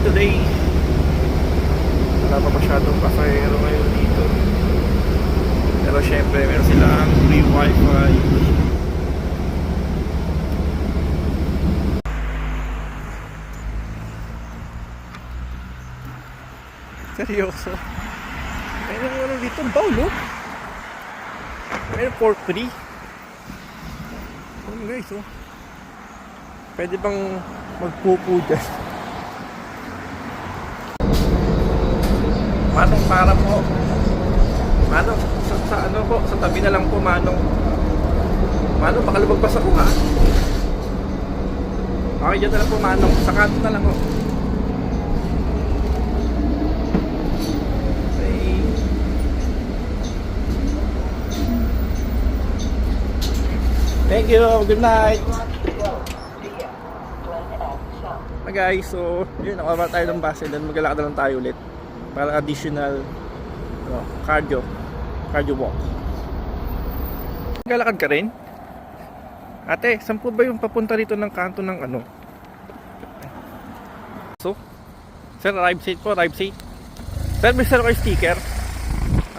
today. Wala pa masyadong pasahero ngayon dito. Pero syempre meron silang free wifi. Seryoso. Ayun yung ano dito, bawlo. Meron for free. Oh guys, oh. Pwede bang magpupo dyan? Manong, para po. Manong, sa ano po, sa tabi na lang po, Manong. Manong, baka lumagpas ako, ha? Okay, dyan na lang po, Manong. Sa kanto na lang, oh. Okay. Thank you. Good night. Guys, so yun, nakababa tayo ng bus and then maglalakad na lang tayo ulit para additional cardio walk. Maglalakad ka rin? Ate, saan po ba yung papunta rito ng kanto ng ano? So, sir, arrive seat po, arrive seat. Sir, may sir ko sticker.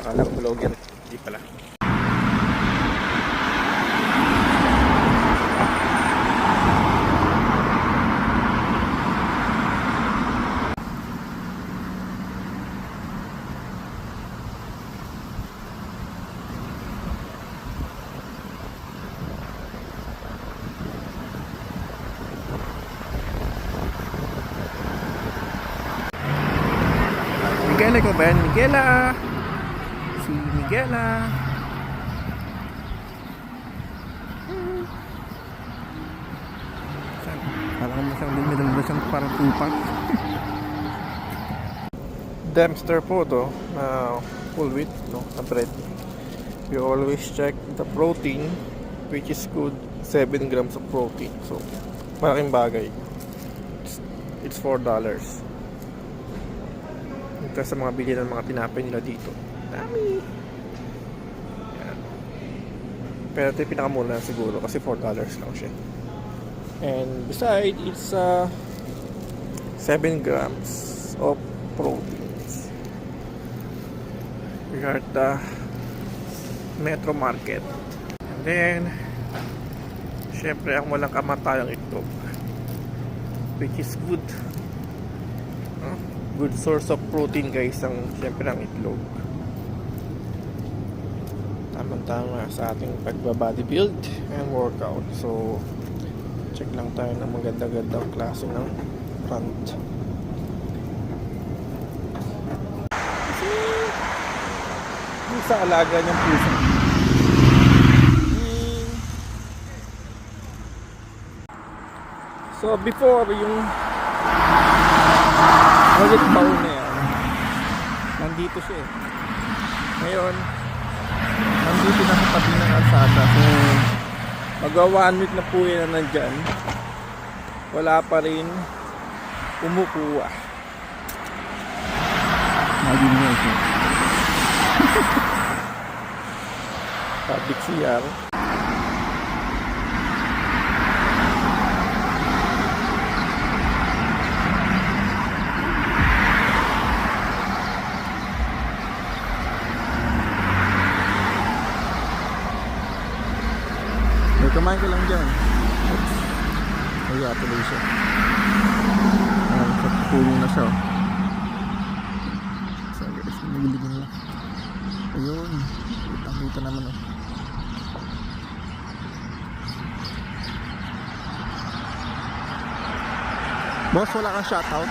Akala ko vlogger, hindi pala. Miguela ko ba yan? Miguela! Si Miguela! Parang masang lumidang ba siyang parang tupak? Dempster po to na full wheat, no, na bread. You always check the protein, which is good, 7 grams of protein. So, malaking bagay. It's $4. Ito sa mga bili ng mga tinapay nila dito. Dami. Yan. Pero ito yung pinakamura siguro kasi $4 lang siya. And besides, it's 7 grams of proteins. We are at the Metro Market. And then, syempre ang walang kamatayang itlog, which is good. Good source of protein guys ang syempre ang itlog. Tama-tama sa ating pagba-bodybuild and workout. So check lang tayo ng maganda-gandang klase ng front. Yung sa alaga niyang puso. So before yung ulit baon na yan, nandito siya eh. Ngayon nandito na sa tabi ng kalsada. So magwa 1 week na po yan na nandyan, wala pa rin kumukuha. Lagi niya ito public CR. Kumain ka lang dyan. Ay, tuloy siya. Puno na siya. So guys, nagilibin lang. Ayun. Kitang-kita naman oh. Boss, wala kang shoutout?